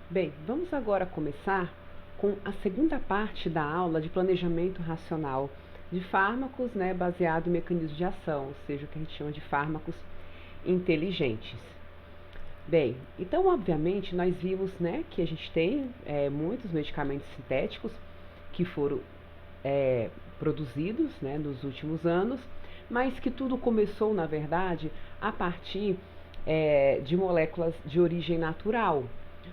Bem, vamos agora começar com a segunda parte da aula de planejamento racional de fármacos, baseado em mecanismos de ação, ou seja, o que a gente chama de fármacos inteligentes. Bem, então obviamente nós vimos, que a gente tem muitos medicamentos sintéticos que foram produzidos, nos últimos anos, mas que tudo começou, na verdade, a partir de moléculas de origem natural.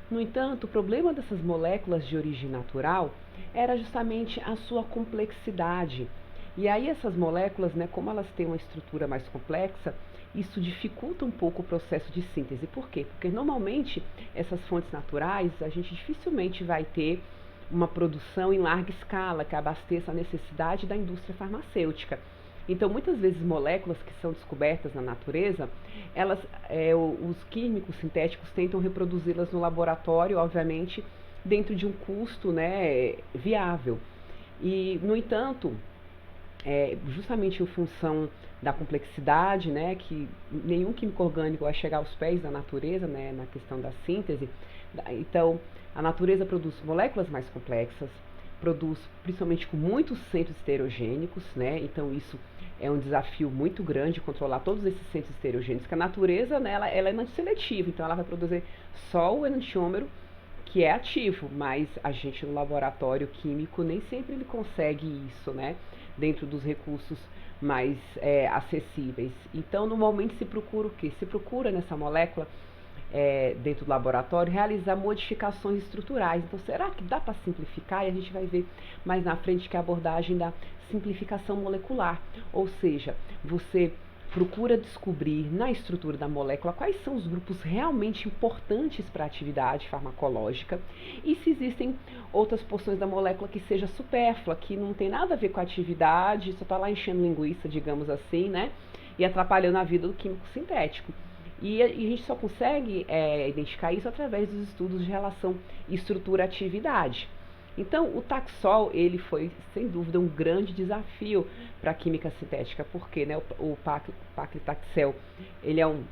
No entanto, o problema dessas moléculas de origem natural era justamente a sua complexidade. E aí essas moléculas, como elas têm uma estrutura mais complexa, isso dificulta um pouco o processo de síntese. Por quê? Porque normalmente essas fontes naturais, a gente dificilmente vai ter uma produção em larga escala que abasteça a necessidade da indústria farmacêutica. Então, muitas vezes, moléculas que são descobertas na natureza, os químicos sintéticos tentam reproduzi-las no laboratório, obviamente, dentro de um custo viável. E, no entanto, justamente em função da complexidade, que nenhum químico orgânico vai chegar aos pés da natureza, na questão da síntese. Então, a natureza produz moléculas mais complexas, produz principalmente com muitos centros estereogênicos, então isso é um desafio muito grande controlar todos esses centros estereogênicos, que a natureza, ela é antisseletiva, então ela vai produzir só o enantiômero que é ativo, mas a gente no laboratório químico nem sempre ele consegue isso, dentro dos recursos mais acessíveis. Então, normalmente se procura o quê? Se procura nessa molécula, dentro do laboratório, realizar modificações estruturais. Então, será que dá para simplificar? E a gente vai ver mais na frente que é a abordagem da simplificação molecular. Ou seja, você procura descobrir na estrutura da molécula quais são os grupos realmente importantes para a atividade farmacológica e se existem outras porções da molécula que seja supérflua, que não tem nada a ver com a atividade, só está lá enchendo linguiça, digamos assim, e atrapalhando a vida do químico sintético. E a gente só consegue identificar isso através dos estudos de relação estrutura-atividade. Então, o Taxol, ele foi, sem dúvida, um grande desafio para a química sintética, porque o paclitaxel, ele é um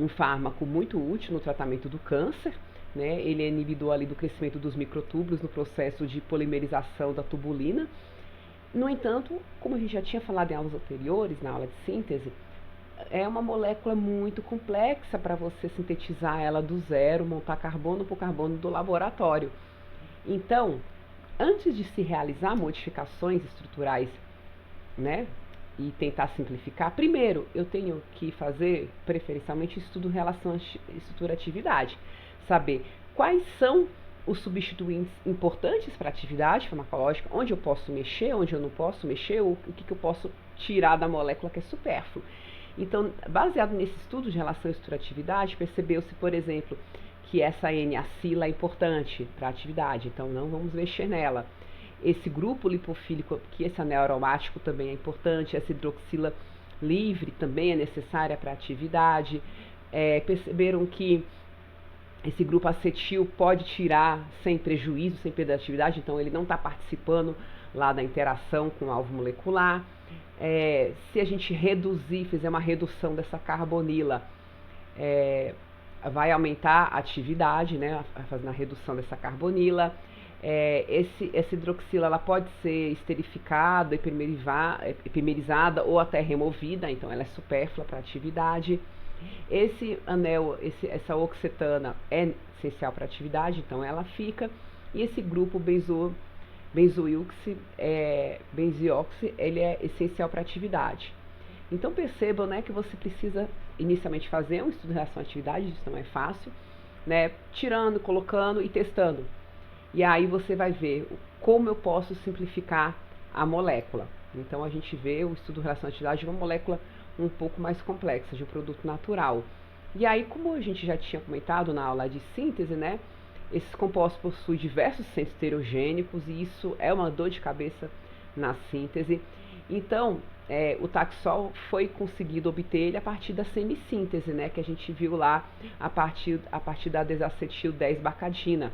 fármaco muito útil no tratamento do câncer, ele é inibidor ali do crescimento dos microtúbulos no processo de polimerização da tubulina. No entanto, como a gente já tinha falado em aulas anteriores, na aula de síntese, é uma molécula muito complexa para você sintetizar ela do zero, montar carbono por carbono do laboratório. Então, antes de se realizar modificações estruturais, e tentar simplificar, primeiro eu tenho que fazer, preferencialmente, estudo em relação à estrutura-atividade. Saber quais são os substituintes importantes para a atividade farmacológica, onde eu posso mexer, onde eu não posso mexer, o que eu posso tirar da molécula que é supérfluo. Então, baseado nesse estudo de relação à estrutura-atividade, percebeu-se, por exemplo, que essa N-acila é importante para a atividade, então não vamos mexer nela. Esse grupo lipofílico, que esse anel aromático também é importante, essa hidroxila livre também é necessária para a atividade. Perceberam que esse grupo acetil pode tirar sem prejuízo, sem perda de atividade, então ele não está participando lá da interação com o alvo molecular. Se a gente fizer uma redução dessa carbonila, vai aumentar a atividade, fazendo a redução dessa carbonila. Essa hidroxila ela pode ser esterificada, epimerizada ou até removida, então ela é supérflua para a atividade. Esse anel, essa oxetana é essencial para a atividade, então ela fica. E esse grupo benzoioxi, ele é essencial para a atividade. Então percebam, que você precisa inicialmente fazer um estudo de relação à atividade, isso não é fácil, tirando, colocando e testando. E aí você vai ver como eu posso simplificar a molécula. Então a gente vê o estudo de relação à atividade de uma molécula um pouco mais complexa, de um produto natural. E aí, como a gente já tinha comentado na aula de síntese, esses compostos possuem diversos centros estereogênicos e isso é uma dor de cabeça na síntese. Então, o Taxol foi conseguido obter ele a partir da semissíntese, que a gente viu lá a partir da desacetil 10-bacadina,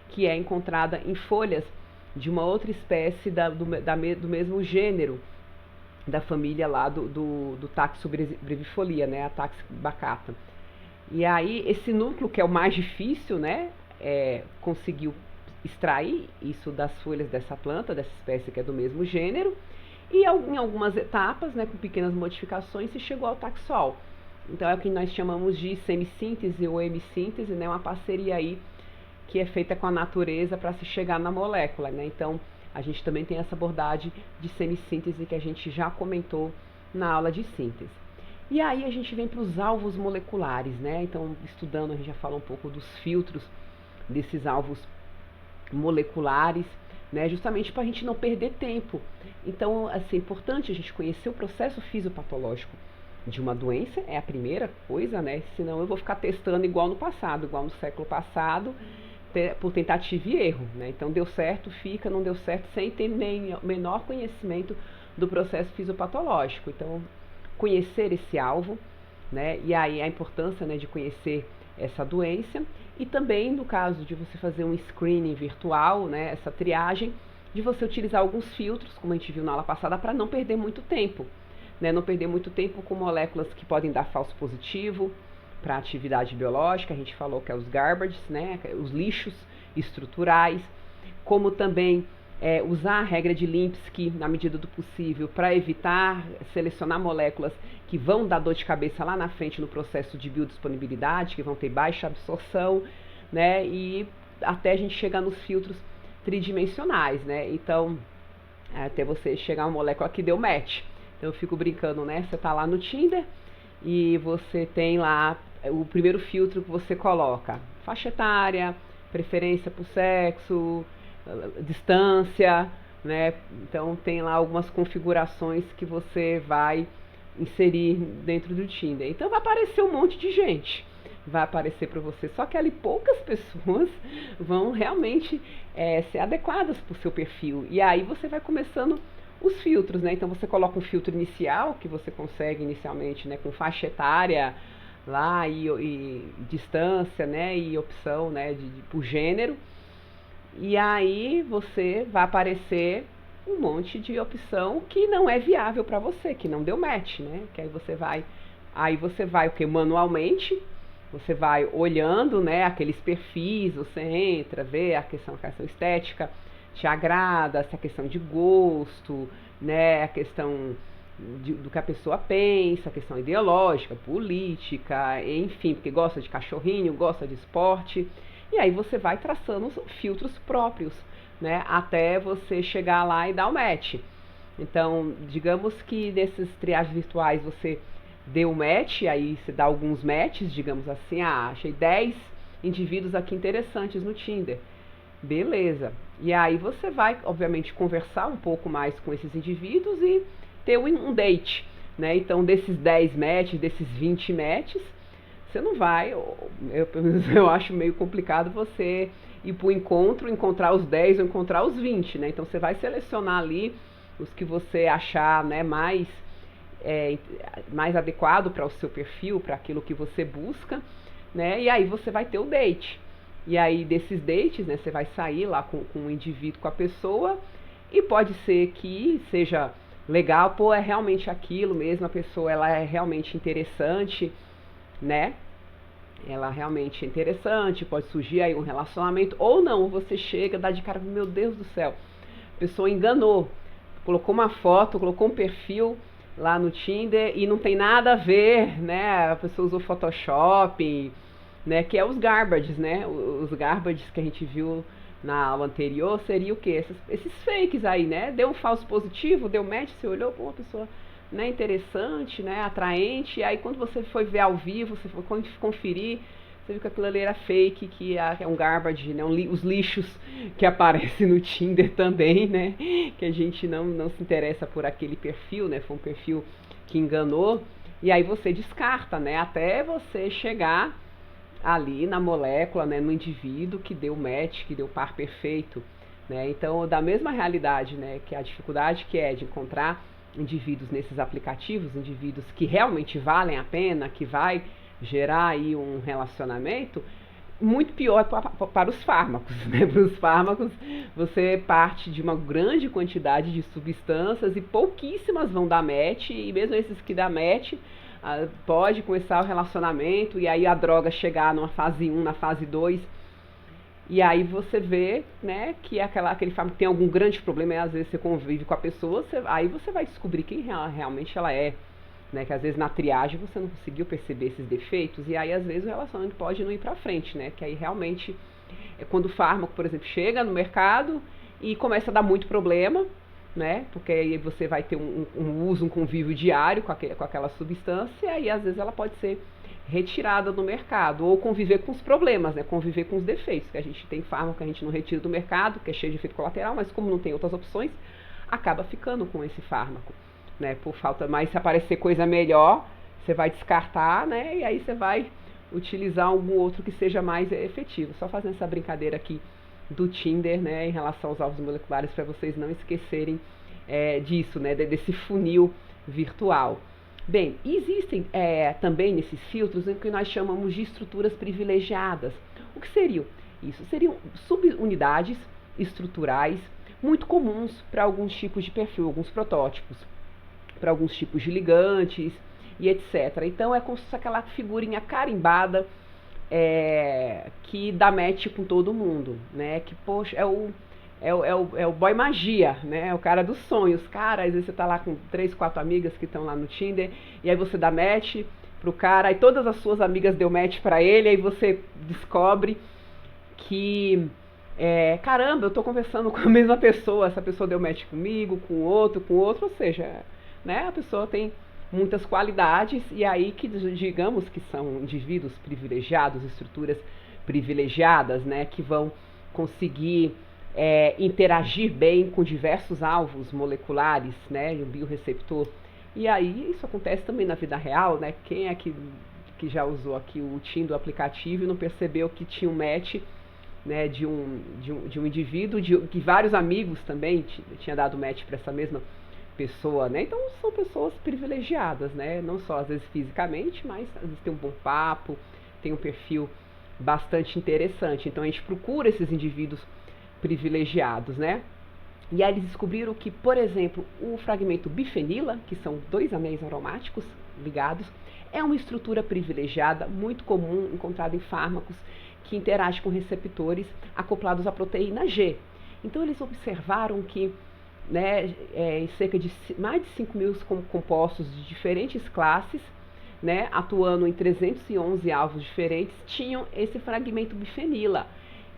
que é encontrada em folhas de uma outra espécie do mesmo gênero, da família lá do Taxo brevifolia, a Taxibacata. E aí, esse núcleo, que é o mais difícil, conseguiu extrair isso das folhas dessa planta, dessa espécie que é do mesmo gênero, e em algumas etapas, né, com pequenas modificações, se chegou ao Taxol. Então é o que nós chamamos de semissíntese ou hemissíntese, né, uma parceria aí que é feita com a natureza para se chegar na molécula, né? Então a gente também tem essa abordagem de semissíntese que a gente já comentou na aula de síntese. E aí a gente vem para os alvos moleculares, né? Então, estudando, a gente já fala um pouco dos filtros desses alvos moleculares, né? Justamente para a gente não perder tempo. Então, assim, é importante a gente conhecer o processo fisiopatológico de uma doença, é a primeira coisa, né? Senão eu vou ficar testando igual no passado, igual no século passado, por tentativa e erro, né? Então, deu certo, fica, não deu certo, sem ter nem menor conhecimento do processo fisiopatológico. Então, conhecer esse alvo, né? E aí a importância, né, de conhecer essa doença, e também no caso de você fazer um screening virtual, né, essa triagem, de você utilizar alguns filtros, como a gente viu na aula passada, para não perder muito tempo, né? Não perder muito tempo com moléculas que podem dar falso positivo para a atividade biológica. A gente falou que é os garbages, né, os lixos estruturais, como também usar a regra de Linsky na medida do possível para evitar selecionar moléculas que vão dar dor de cabeça lá na frente no processo de biodisponibilidade, que vão ter baixa absorção, né, e até a gente chegar nos filtros tridimensionais, né? Então, até você chegar a uma molécula que deu match. Então eu fico brincando, né? Você está lá no Tinder e você tem lá o primeiro filtro que você coloca: faixa etária, preferência por sexo, distância, né? Então tem lá algumas configurações que você vai inserir dentro do Tinder. Então vai aparecer um monte de gente, vai aparecer para você, só que ali poucas pessoas vão realmente ser adequadas para o seu perfil. E aí você vai começando os filtros, né? Então você coloca um filtro inicial que você consegue inicialmente, né, com faixa etária lá e distância, né, e opção, né, por gênero. E aí você vai aparecer um monte de opção que não é viável para você, que não deu match, né? Que aí você vai o que, manualmente, você vai olhando, né, aqueles perfis, você entra, vê a questão estética te agrada, se a questão de gosto, né, a questão do que a pessoa pensa, a questão ideológica, política, enfim, porque gosta de cachorrinho, gosta de esporte. E aí você vai traçando os filtros próprios, né, até você chegar lá e dar o match. Então, digamos que nesses triagens virtuais você deu match, aí você dá alguns matches, digamos assim, achei 10 indivíduos aqui interessantes no Tinder. Beleza. E aí você vai, obviamente, conversar um pouco mais com esses indivíduos e ter um date, né? Então, desses 10 matches, desses 20 matches, você não vai, eu acho meio complicado você ir para o encontro, encontrar os 10 ou encontrar os 20, né? Então você vai selecionar ali os que você achar, né, mais adequado para o seu perfil, para aquilo que você busca, né? E aí você vai ter o date. E aí desses dates, né, você vai sair lá com o indivíduo, com a pessoa, e pode ser que seja legal, pô, é realmente aquilo mesmo, a pessoa ela é realmente interessante, né? Ela realmente é interessante, pode surgir aí um relacionamento, ou não, você chega, dá de cara, meu Deus do céu, a pessoa enganou, colocou uma foto, colocou um perfil lá no Tinder e não tem nada a ver, né? A pessoa usou Photoshop, né? Que é os garbages, né? Os garbages que a gente viu na aula anterior seria o quê? Esses fakes aí, né? Deu um falso positivo, deu match, você olhou para uma pessoa, né, interessante, né, atraente, e aí quando você foi ver ao vivo, você foi conferir, você viu que aquilo ali era fake, que é um garbage, né, os lixos que aparecem no Tinder também, né, que a gente não se interessa por aquele perfil, né, foi um perfil que enganou, e aí você descarta, né, até você chegar ali na molécula, né, no indivíduo que deu match, que deu par perfeito, né. Então, da mesma realidade, né, que a dificuldade que é de encontrar indivíduos nesses aplicativos, indivíduos que realmente valem a pena, que vai gerar aí um relacionamento, muito pior para os fármacos, né? Para os fármacos, você parte de uma grande quantidade de substâncias e pouquíssimas vão dar match, e mesmo esses que dá match, pode começar o relacionamento e aí a droga chegar numa fase 1, na fase 2, E aí você vê, né, que aquele fármaco tem algum grande problema, e às vezes você convive com a pessoa, aí você vai descobrir quem realmente ela é, né, que às vezes na triagem você não conseguiu perceber esses defeitos, e aí às vezes o relacionamento pode não ir pra frente, né, que aí realmente é quando o fármaco, por exemplo, chega no mercado e começa a dar muito problema, né, porque aí você vai ter um uso, um convívio diário com aquela substância, e aí às vezes ela pode ser retirada do mercado, ou conviver com os problemas, né, conviver com os defeitos, que a gente tem fármaco que a gente não retira do mercado, que é cheio de efeito colateral, mas como não tem outras opções, acaba ficando com esse fármaco, né, por falta, mas se aparecer coisa melhor, você vai descartar, né, e aí você vai utilizar algum outro que seja mais efetivo. Só fazendo essa brincadeira aqui do Tinder, né, em relação aos alvos moleculares, para vocês não esquecerem disso, né, desse funil virtual. Bem, existem também nesses filtros o que nós chamamos de estruturas privilegiadas. O que seriam isso? Seriam subunidades estruturais muito comuns para alguns tipos de perfil, alguns protótipos, para alguns tipos de ligantes e etc. Então é como se fosse aquela figurinha carimbada que dá match com todo mundo, né? Que, poxa, é o boy magia, né? É o cara dos sonhos. Cara, às vezes você tá lá com 3, 4 amigas que estão lá no Tinder, e aí você dá match pro cara, aí todas as suas amigas deu match pra ele, aí você descobre que, caramba, eu tô conversando com a mesma pessoa, essa pessoa deu match comigo, com outro, ou seja, né? A pessoa tem muitas qualidades, e aí que digamos que são indivíduos privilegiados, estruturas privilegiadas, né? Que vão conseguir interagir bem com diversos alvos moleculares, né, um bioreceptor. E aí isso acontece também na vida real, né? Quem é que já usou aqui o Tinder, do aplicativo, e não percebeu que tinha um match, né, de um indivíduo, que vários amigos também tinha dado match para essa mesma pessoa, né? Então são pessoas privilegiadas, né? Não só às vezes fisicamente, mas às vezes tem um bom papo, tem um perfil bastante interessante. Então a gente procura esses indivíduos privilegiados, né? E aí eles descobriram que, por exemplo, o fragmento bifenila, que são 2 anéis aromáticos ligados, é uma estrutura privilegiada muito comum encontrada em fármacos que interagem com receptores acoplados à proteína G. Então eles observaram que, né, em cerca de mais de 5 mil compostos de diferentes classes, né, atuando em 311 alvos diferentes, tinham esse fragmento bifenila.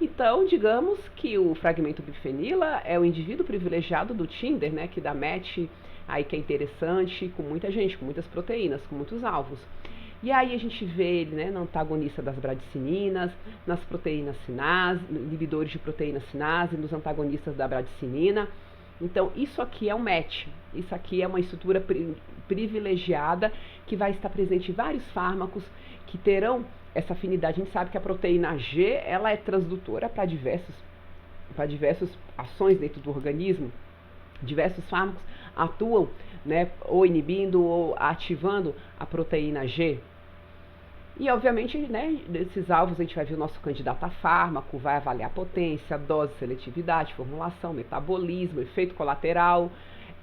Então, digamos que o fragmento bifenila é o indivíduo privilegiado do Tinder, né, que dá match, aí que é interessante, com muita gente, com muitas proteínas, com muitos alvos. E aí a gente vê ele, né, no antagonista das bradicininas, nas proteínas sinase, inibidores de proteína sinase, nos antagonistas da bradicinina. Então, isso aqui é um match, isso aqui é uma estrutura privilegiada que vai estar presente em vários fármacos que terão essa afinidade. A gente sabe que a proteína G, ela é transdutora para diversas ações dentro do organismo. Diversos fármacos atuam, né, ou inibindo ou ativando a proteína G. E, obviamente, né, desses alvos a gente vai ver o nosso candidato a fármaco, vai avaliar potência, dose, seletividade, formulação, metabolismo, efeito colateral.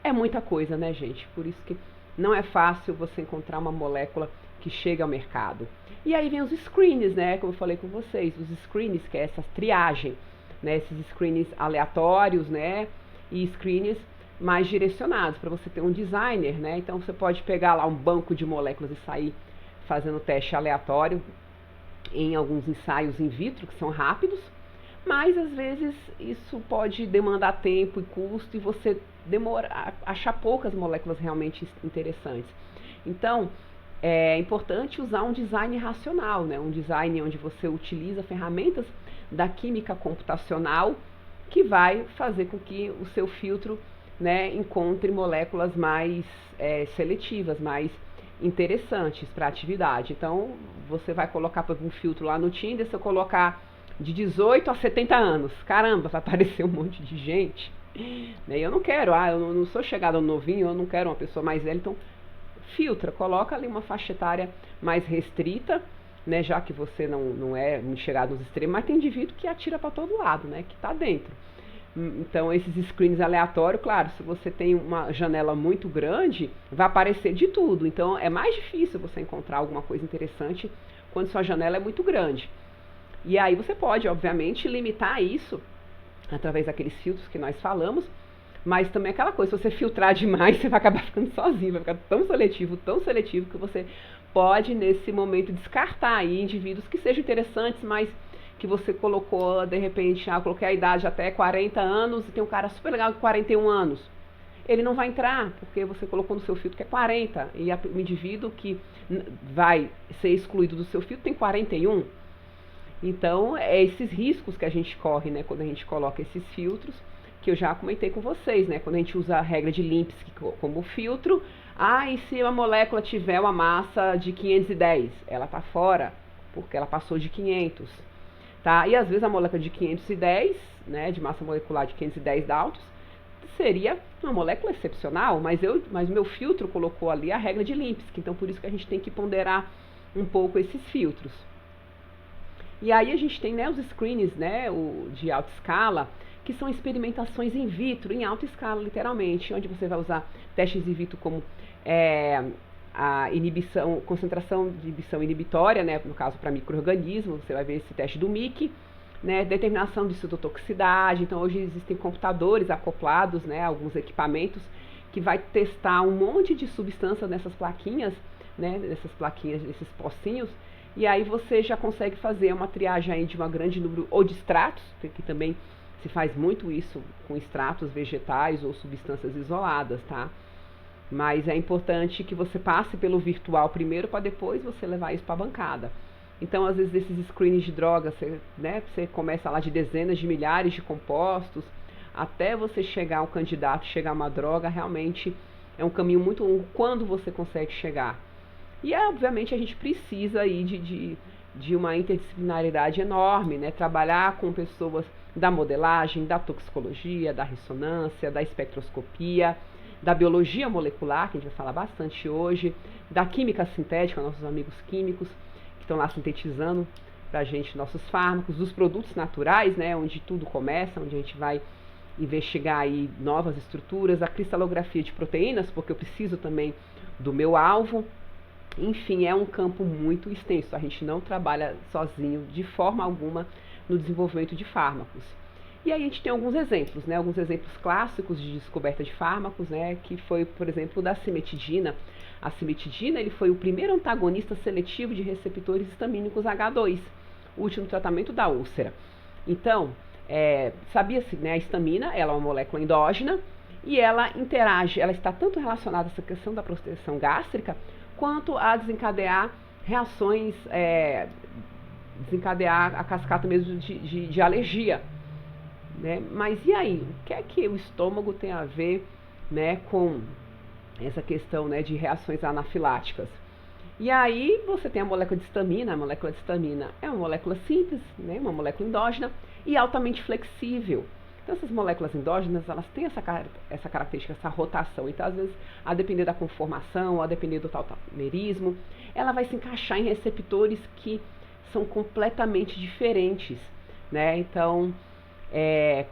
É muita coisa, né, gente? Por isso que não é fácil você encontrar uma molécula que chega ao mercado. E aí vem os screens, né, como eu falei com vocês, os screens, que é essa triagem, né, esses screens aleatórios, né, e screens mais direcionados, para você ter um designer, né, então você pode pegar lá um banco de moléculas e sair fazendo teste aleatório em alguns ensaios in vitro, que são rápidos, mas às vezes isso pode demandar tempo e custo e você achar poucas moléculas realmente interessantes. Então, é importante usar um design racional, né? Um design onde você utiliza ferramentas da química computacional que vai fazer com que o seu filtro, né, encontre moléculas mais seletivas, mais interessantes para a atividade. Então, você vai colocar um filtro lá no Tinder, se eu colocar de 18 a 70 anos, caramba, vai aparecer um monte de gente, né? Eu não quero, eu não sou chegada ao novinho, eu não quero uma pessoa mais velha, então filtra, coloca ali uma faixa etária mais restrita, né, já que você não é muito chegado nos extremos, mas tem indivíduo que atira para todo lado, né, que está dentro. Então, esses screens aleatórios, claro, se você tem uma janela muito grande, vai aparecer de tudo. Então, é mais difícil você encontrar alguma coisa interessante quando sua janela é muito grande. E aí você pode, obviamente, limitar isso através daqueles filtros que nós falamos, mas também aquela coisa, se você filtrar demais, você vai acabar ficando sozinho, vai ficar tão seletivo, que você pode, nesse momento, descartar aí indivíduos que sejam interessantes, mas que você colocou, de repente, eu coloquei a idade até 40 anos e tem um cara super legal de 41 anos. Ele não vai entrar, porque você colocou no seu filtro que é 40, e o indivíduo que vai ser excluído do seu filtro tem 41. Então, é esses riscos que a gente corre, né, quando a gente coloca esses filtros, que eu já comentei com vocês, né, quando a gente usa a regra de Lipsky como filtro, e se a molécula tiver uma massa de 510, ela está fora, porque ela passou de 500, tá? E às vezes a molécula de 510, né, de massa molecular de 510 Daltons, seria uma molécula excepcional, mas meu filtro colocou ali a regra de Lipsky, então por isso que a gente tem que ponderar um pouco esses filtros. E aí a gente tem, né, os screens, né, de alta escala, que são experimentações in vitro, em alta escala, literalmente, onde você vai usar testes in vitro como a inibição, concentração de inibição inibitória, né, no caso para micro-organismos, você vai ver esse teste do MIC, né, determinação de citotoxicidade. Então hoje existem computadores acoplados, né, alguns equipamentos que vai testar um monte de substância nessas plaquinhas, né, desses pocinhos, e aí você já consegue fazer uma triagem aí de um grande número ou de extratos, que também se faz muito isso com extratos vegetais ou substâncias isoladas, tá? Mas é importante que você passe pelo virtual primeiro para depois você levar isso para a bancada. Então, às vezes, esses screenings de drogas, você começa lá de dezenas de milhares de compostos, até você chegar ao candidato, chegar a uma droga, realmente é um caminho muito longo quando você consegue chegar. E, obviamente, a gente precisa aí de uma interdisciplinaridade enorme, né? Trabalhar com pessoas da modelagem, da toxicologia, da ressonância, da espectroscopia, da biologia molecular, que a gente vai falar bastante hoje, da química sintética, nossos amigos químicos, que estão lá sintetizando para a gente nossos fármacos, dos produtos naturais, né, onde tudo começa, onde a gente vai investigar aí novas estruturas, a cristalografia de proteínas, porque eu preciso também do meu alvo. Enfim, é um campo muito extenso, a gente não trabalha sozinho de forma alguma no desenvolvimento de fármacos. E aí a gente tem alguns exemplos, né, alguns exemplos clássicos de descoberta de fármacos, né, que foi, por exemplo, da cimetidina. A cimetidina, ele foi o primeiro antagonista seletivo de receptores histamínicos H2, útil no tratamento da úlcera. Então, sabia-se, né, a histamina, ela é uma molécula endógena e ela interage, ela está tanto relacionada a essa questão da proteção gástrica, quanto a desencadear reações, desencadear a cascata mesmo de alergia. Né? Mas e aí? O que é que o estômago tem a ver, né, com essa questão, né, de reações anafiláticas? E aí você tem a molécula de histamina. A molécula de histamina é uma molécula simples, né, uma molécula endógena e altamente flexível. Então essas moléculas endógenas, elas têm essa característica, essa rotação. Então às vezes, a depender da conformação, a depender do tautomerismo, ela vai se encaixar em receptores que são completamente diferentes, né? Então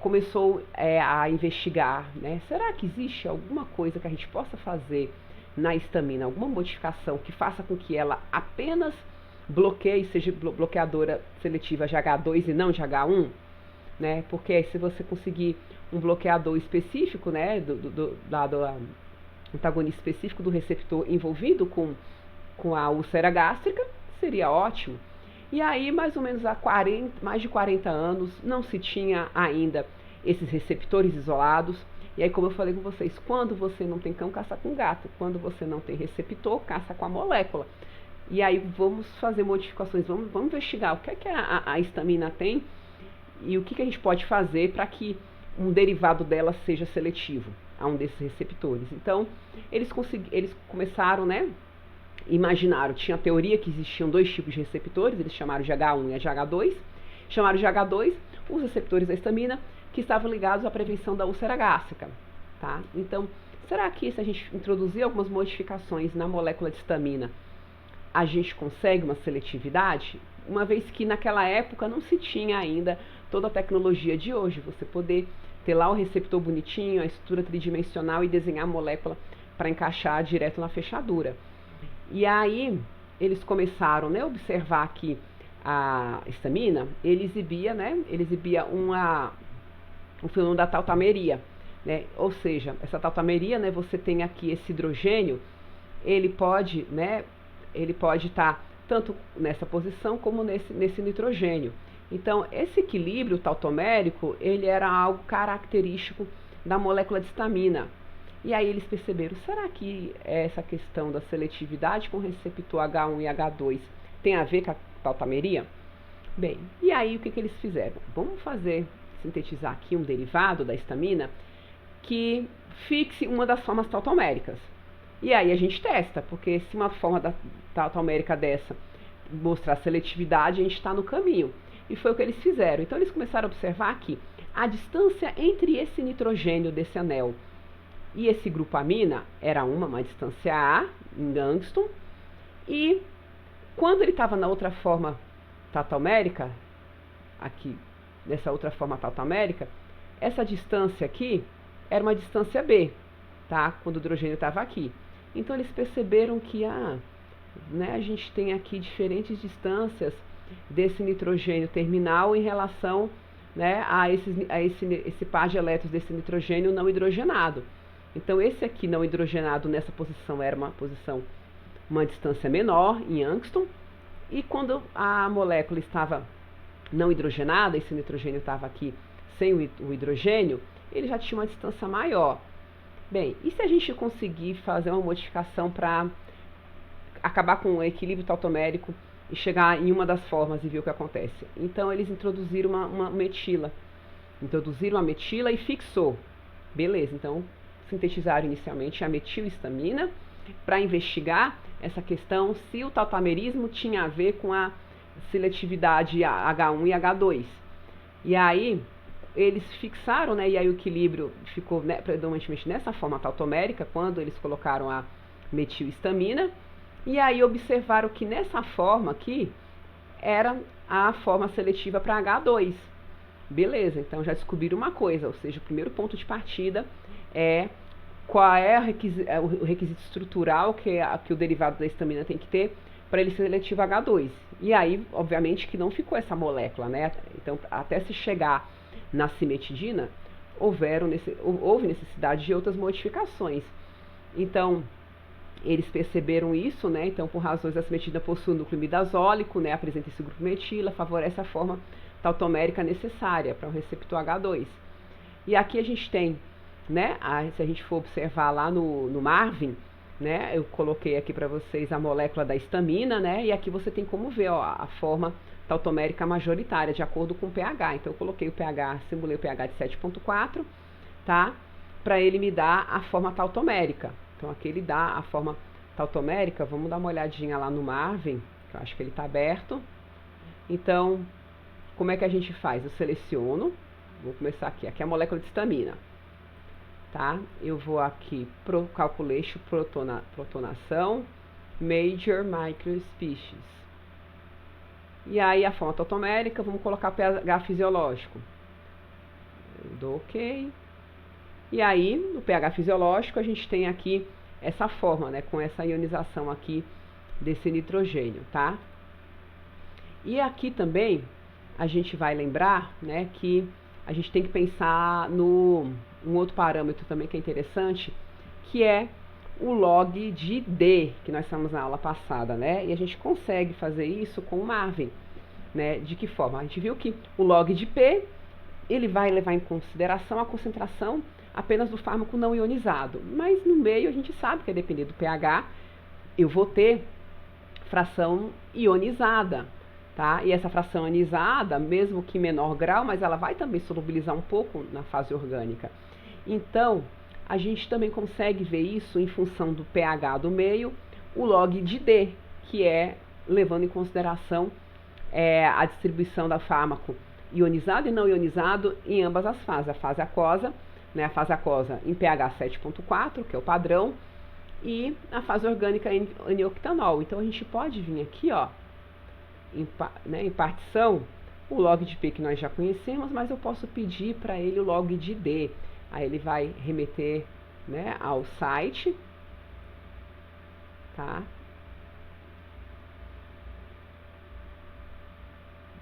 começou a investigar, né? Será que existe alguma coisa que a gente possa fazer na histamina, alguma modificação que faça com que ela apenas bloqueie, seja bloqueadora seletiva de H2 e não de H1? Né? Porque se você conseguir um bloqueador específico, né, do antagonista específico do receptor envolvido com a úlcera gástrica, seria ótimo. E aí, mais ou menos há mais de 40 anos, não se tinha ainda esses receptores isolados. E aí, como eu falei com vocês, quando você não tem cão, caça com gato. Quando você não tem receptor, caça com a molécula. E aí, vamos fazer modificações, vamos investigar o que é que a histamina tem e o que a gente pode fazer para que um derivado dela seja seletivo a um desses receptores. Então, eles começaram, né? Imaginaram, tinha a teoria que existiam dois tipos de receptores, eles chamaram de H1 e de H2. Chamaram de H2 os receptores da histamina que estavam ligados à prevenção da úlcera gástrica. Tá? Então, será que se a gente introduzir algumas modificações na molécula de histamina, a gente consegue uma seletividade? Uma vez que naquela época não se tinha ainda toda a tecnologia de hoje, você poder ter lá o receptor bonitinho, a estrutura tridimensional e desenhar a molécula para encaixar direto na fechadura. E aí eles começaram, né, a observar que a histamina, ele exibia, né, um fenômeno da tautomeria, né? Ou seja, essa tautomeria, né, você tem aqui esse hidrogênio, ele pode, né, ele pode estar tanto nessa posição como nesse nitrogênio. Então, esse equilíbrio tautomérico, ele era algo característico da molécula de histamina. E aí eles perceberam, será que essa questão da seletividade com o receptor H1 e H2 tem a ver com a tautomeria? Bem, e aí o que eles fizeram? Vamos sintetizar aqui um derivado da histamina que fixe uma das formas tautoméricas. E aí a gente testa, porque se uma forma da tautomérica dessa mostrar seletividade, a gente está no caminho. E foi o que eles fizeram. Então eles começaram a observar que a distância entre esse nitrogênio desse anel e esse grupo amina era uma distância A, em Angston, e quando ele estava na outra forma tautomérica, aqui, nessa outra forma tautomérica, essa distância aqui era uma distância B, tá? Quando o hidrogênio estava aqui. Então eles perceberam que né, a gente tem aqui diferentes distâncias desse nitrogênio terminal em relação, né, a esse par de elétrons desse nitrogênio não hidrogenado. Então esse aqui não hidrogenado nessa posição era uma distância menor em Angston, e quando a molécula estava não hidrogenada, esse nitrogênio estava aqui sem o hidrogênio, ele já tinha uma distância maior. Bem, e se a gente conseguir fazer uma modificação para acabar com o equilíbrio tautomérico e chegar em uma das formas e ver o que acontece? Então eles introduziram uma metila. Introduziram a metila e fixou. Beleza, então sintetizaram inicialmente a metilhistamina para investigar essa questão se o tautomerismo tinha a ver com a seletividade H1 e H2. E aí eles fixaram, né, e aí o equilíbrio ficou, né, predominantemente nessa forma tautomérica, quando eles colocaram a metilhistamina, e aí observaram que nessa forma aqui era a forma seletiva para H2. Beleza, então já descobriram uma coisa, ou seja, o primeiro ponto de partida é qual é o requisito estrutural que o derivado da histamina tem que ter para ele ser seletivo H2. E aí, obviamente, que não ficou essa molécula, né? Então, até se chegar na cimetidina, houve necessidade de outras modificações. Então, eles perceberam isso, né? Então, por razões da cimetidina possui um núcleo imidazólico, né? Apresenta esse grupo metila, favorece a forma tautomérica necessária para o receptor H2. E aqui a gente tem, né? Se a gente for observar lá no Marvin, né? Eu coloquei aqui para vocês a molécula da histamina, né? E aqui você tem como ver, ó, a forma tautomérica majoritária, de acordo com o pH. Então, eu coloquei o pH, simulei o pH de 7,4, tá? Para ele me dar a forma tautomérica. Então, aqui ele dá a forma tautomérica. Vamos dar uma olhadinha lá no Marvin, que eu acho que ele está aberto. Então, como é que a gente faz? Eu seleciono, vou começar aqui. Aqui é a molécula de histamina. Tá? Eu vou aqui pro Calculation protonação Major Microspecies. E aí a forma tautomérica, vamos colocar pH fisiológico. Eu dou OK. E aí, no pH fisiológico, a gente tem aqui essa forma, né, com essa ionização aqui desse nitrogênio, tá? E aqui também a gente vai lembrar, né, que a gente tem que pensar um outro parâmetro também que é interessante, que é o log de D, que nós estamos na aula passada, né? E a gente consegue fazer isso com o Marvin, né? De que forma? A gente viu que o log de P, ele vai levar em consideração a concentração apenas do fármaco não ionizado, mas no meio a gente sabe que, a depender do pH, eu vou ter fração ionizada, tá? E essa fração ionizada, mesmo que em menor grau, mas ela vai também solubilizar um pouco na fase orgânica. Então, a gente também consegue ver isso em função do pH do meio, o log de D, que é levando em consideração a distribuição do fármaco ionizado e não ionizado em ambas as fases, a fase aquosa, né, a fase aquosa em pH 7,4, que é o padrão, e a fase orgânica em octanol. Então, a gente pode vir aqui, ó, em partição, o log de P que nós já conhecemos, mas eu posso pedir para ele o log de D. Aí ele vai remeter, né, ao site, tá?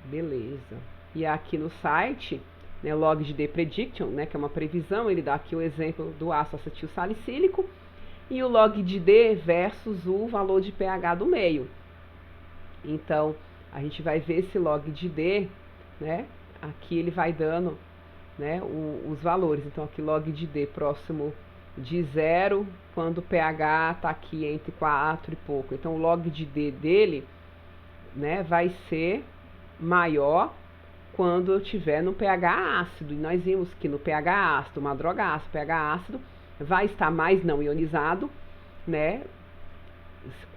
Beleza. E aqui no site, né, log de D prediction, né, que é uma previsão, ele dá aqui o exemplo do ácido acetil salicílico, e o log de D versus o valor de pH do meio. Então, a gente vai ver esse log de D, né, aqui ele vai dando, né, os valores. Então, aqui log de D próximo de 0, quando o pH está aqui entre 4 e pouco. Então, o log de D dele, né, vai ser maior quando eu tiver no pH ácido. E nós vimos que no pH ácido, uma droga ácida, pH ácido, vai estar mais não ionizado, né,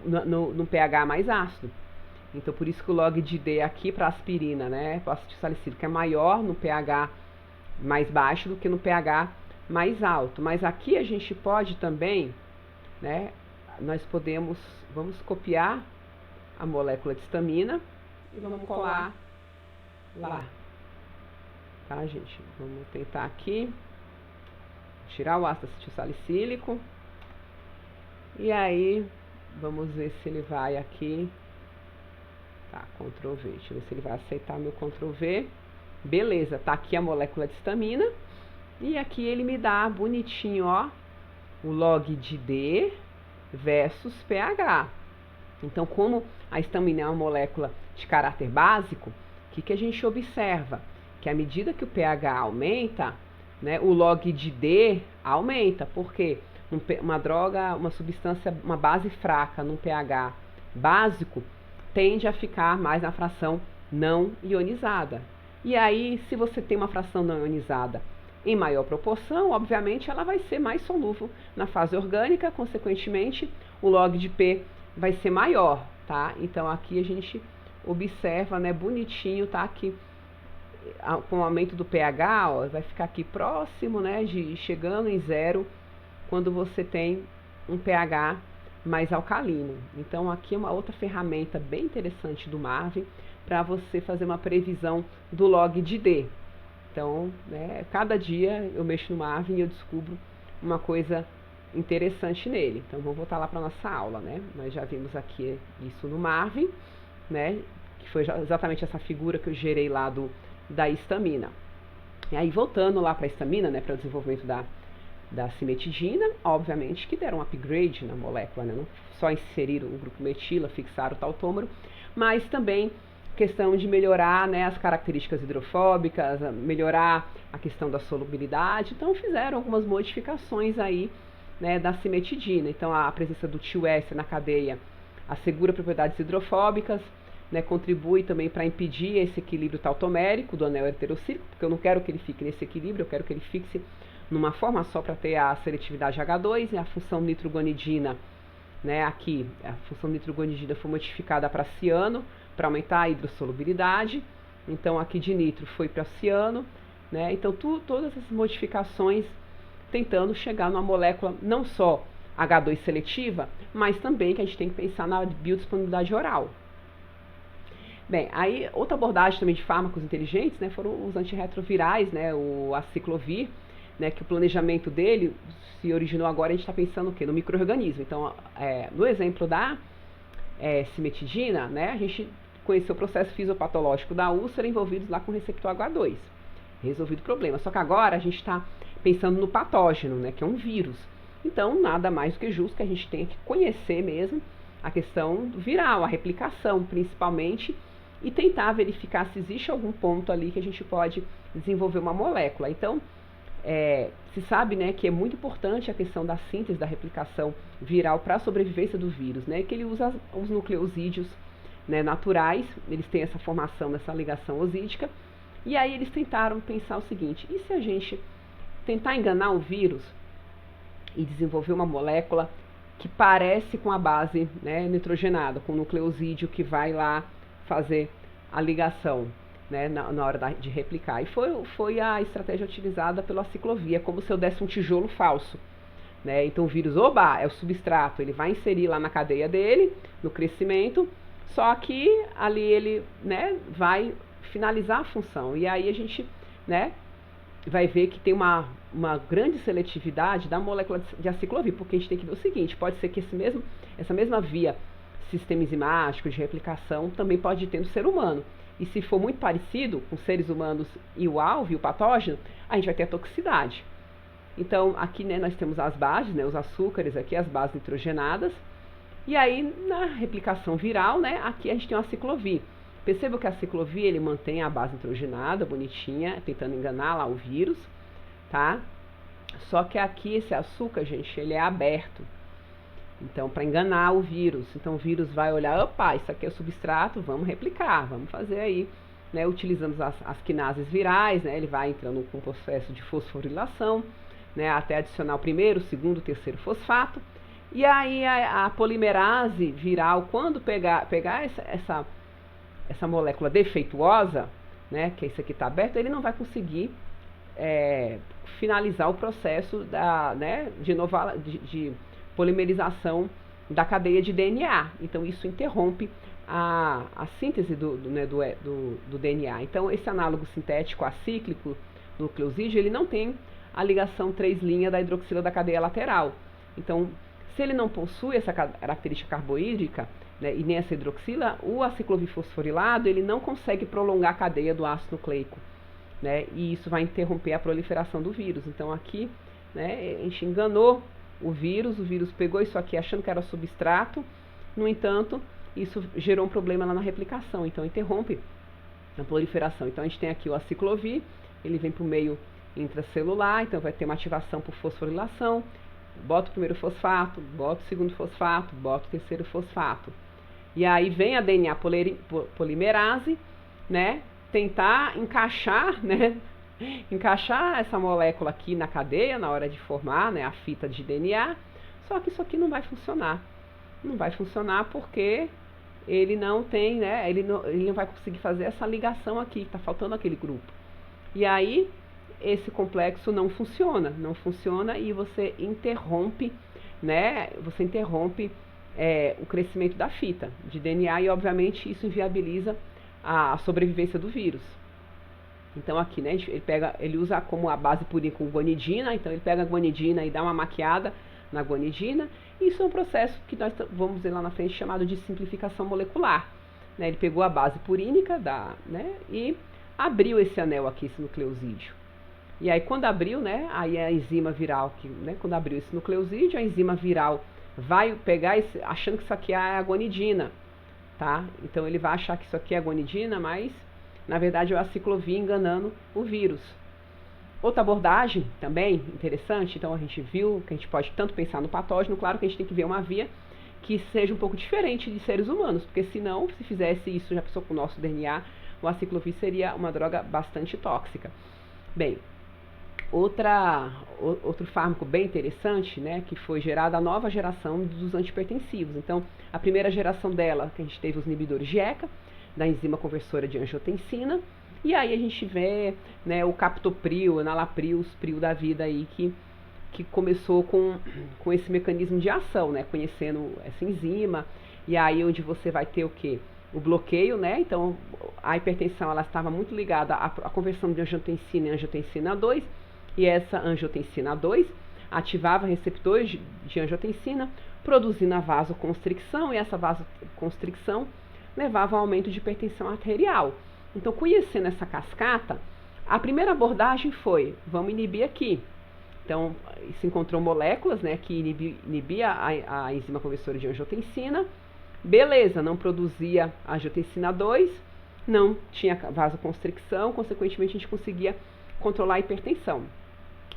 no pH mais ácido. Então, por isso que o log de D aqui para aspirina, né, para ácido salicílico, é maior no pH mais baixo do que no pH mais alto. Mas aqui a gente pode também, né, vamos copiar a molécula de histamina e vamos colar lá. Tá, gente? Vamos tentar aqui tirar o ácido acetil salicílico. E aí, vamos ver se ele vai aqui. Tá, Ctrl V. Deixa eu ver se ele vai aceitar meu Ctrl V. Beleza, tá aqui a molécula de histamina. E aqui ele me dá bonitinho, ó, o log de D versus pH. Então, como a histamina é uma molécula de caráter básico, o que a gente observa? Que à medida que o pH aumenta, né, o log de D aumenta. Porque uma droga, uma substância, uma base fraca num pH básico, tende a ficar mais na fração não ionizada. E aí, se você tem uma fração não ionizada em maior proporção, obviamente ela vai ser mais solúvel na fase orgânica, consequentemente o log de P vai ser maior, tá? Então aqui a gente observa, né, bonitinho, tá? Aqui com o aumento do pH, ó, vai ficar aqui próximo, né, chegando em 0, quando você tem um pH mais alcalino. Então aqui é uma outra ferramenta bem interessante do Marvin para você fazer uma previsão do log de D. Então, né, cada dia eu mexo no Marvin e eu descubro uma coisa interessante nele. Então vamos voltar lá para a nossa aula, né? Nós já vimos aqui isso no Marvin, né, que foi exatamente essa figura que eu gerei lá da histamina. E aí voltando lá para a histamina, né, para o desenvolvimento da cimetidina, obviamente que deram um upgrade na molécula, né? Não só inseriram o grupo metila, fixaram o tautômero, mas também questão de melhorar, né, as características hidrofóbicas, melhorar a questão da solubilidade. Então fizeram algumas modificações aí, né, da cimetidina. Então a presença do tio S na cadeia assegura propriedades hidrofóbicas, né, contribui também para impedir esse equilíbrio tautomérico do anel heterocíclico, porque eu não quero que ele fique nesse equilíbrio, eu quero que ele fixe numa forma só para ter a seletividade H2, e a função nitroguanidina, né, aqui, a função nitroguanidina foi modificada para ciano, para aumentar a hidrossolubilidade. Então aqui de nitro foi para ciano, né? Então todas essas modificações tentando chegar numa molécula não só H2 seletiva, mas também que a gente tem que pensar na biodisponibilidade oral. Bem, aí outra abordagem também de fármacos inteligentes, né, foram os antirretrovirais, né, o aciclovir, né, que o planejamento dele se originou agora, a gente está pensando o quê? No micro-organismo. Então, no exemplo da cimetidina, né, a gente conheceu o processo fisiopatológico da úlcera envolvidos lá com o receptor H2. Resolvido o problema. Só que agora a gente está pensando no patógeno, né, que é um vírus. Então, nada mais do que justo que a gente tenha que conhecer mesmo a questão viral, a replicação principalmente, e tentar verificar se existe algum ponto ali que a gente pode desenvolver uma molécula. Então, se sabe, né, que é muito importante a questão da síntese da replicação viral para a sobrevivência do vírus, né, que ele usa os nucleosídeos, né, naturais, eles têm essa formação, essa ligação osídica, e aí eles tentaram pensar o seguinte: e se a gente tentar enganar o vírus e desenvolver uma molécula que parece com a base, né, nitrogenada, com o nucleosídeo que vai lá fazer a ligação, né, na hora de replicar. E foi a estratégia utilizada pelo aciclovir, como se eu desse um tijolo falso, né? Então o vírus, é o substrato, ele vai inserir lá na cadeia dele, no crescimento, só que ali ele, né, vai finalizar a função. E aí a gente, né, vai ver que tem uma grande seletividade da molécula de aciclovir, porque a gente tem que ver o seguinte: pode ser que essa mesma via sistema enzimático de replicação também pode ter no ser humano. e se for muito parecido com seres humanos e o alvo e o patógeno, a gente vai ter a toxicidade. Então, aqui, né, nós temos as bases, né, os açúcares aqui, as bases nitrogenadas. E aí, na replicação viral, né, aqui a gente tem o aciclovir. Perceba que a aciclovir, ele mantém a base nitrogenada, bonitinha, tentando enganar lá o vírus, tá? Só que aqui, esse açúcar, gente, ele é aberto. Então, para enganar o vírus. Então, o vírus vai olhar, opa, isso aqui é o substrato, vamos replicar, vamos fazer aí. Né, utilizamos as quinases virais, né, ele vai entrando com o processo de fosforilação, né, até adicionar o primeiro, segundo, terceiro fosfato. E aí a polimerase viral, quando pegar essa molécula defeituosa, né, que esse aqui está aberto, ele não vai conseguir finalizar o processo né, de polimerização da cadeia de DNA. Então, isso interrompe a síntese do DNA. Então, esse análogo sintético acíclico nucleosídeo, ele não tem a ligação 3' da hidroxila da cadeia lateral. Então, se ele não possui essa característica carboídrica, né, e nem essa hidroxila, o aciclovir fosforilado, ele não consegue prolongar a cadeia do ácido nucleico, né, e isso vai interromper a proliferação do vírus. Então, aqui, né, a gente enganou o vírus pegou isso aqui achando que era substrato, no entanto, isso gerou um problema lá na replicação, então interrompe a proliferação. Então, a gente tem aqui o aciclovir, ele vem para o meio intracelular, então vai ter uma ativação por fosforilação, bota o primeiro fosfato, bota o segundo fosfato, bota o terceiro fosfato. E aí vem a DNA polimerase, né, tentar encaixar, né, encaixar essa molécula aqui na cadeia na hora de formar, né, a fita de DNA, só que isso aqui não vai funcionar. Não vai funcionar porque ele não tem, né, ele não vai conseguir fazer essa ligação aqui, está faltando aquele grupo. E aí esse complexo não funciona e você interrompe, né, o crescimento da fita de DNA e obviamente isso inviabiliza a sobrevivência do vírus. Então aqui, né, ele usa como a base purinha com guanidina, então ele pega a guanidina e dá uma maquiada na guanidina, e isso é um processo que nós vamos ver lá na frente chamado de simplificação molecular. Né, ele pegou a base purínica né, e abriu esse anel aqui, esse nucleosídeo. E aí quando abriu, né, aí a enzima viral, né, quando abriu esse nucleosídeo, a enzima viral vai pegar, achando que isso aqui é a guanidina, tá? Então ele vai achar que isso aqui é a guanidina, mas na verdade é o aciclovir enganando o vírus. Outra abordagem também interessante, então a gente viu que a gente pode tanto pensar no patógeno, claro que a gente tem que ver uma via que seja um pouco diferente de seres humanos, porque senão, se fizesse isso já pensou com o nosso DNA, o aciclovir seria uma droga bastante tóxica. Bem, outro fármaco bem interessante, né, que foi gerada a nova geração dos antihipertensivos. Então, a primeira geração dela, que a gente teve os inibidores de ECA, da enzima conversora de angiotensina, e aí a gente vê, né, o captopril, o enalapril, os pril da vida aí, que começou com esse mecanismo de ação, né, conhecendo essa enzima, e aí onde você vai ter o quê? O bloqueio, né, então a hipertensão ela estava muito ligada à conversão de angiotensina em angiotensina 2, e essa angiotensina 2 ativava receptores de angiotensina, produzindo a vasoconstricção, e essa vasoconstricção levava ao aumento de hipertensão arterial. Então, conhecendo essa cascata, a primeira abordagem foi, vamos inibir aqui. Então, se encontrou moléculas, né, que inibia a enzima conversora de angiotensina, beleza, não produzia a angiotensina 2, não tinha vasoconstricção, consequentemente a gente conseguia controlar a hipertensão.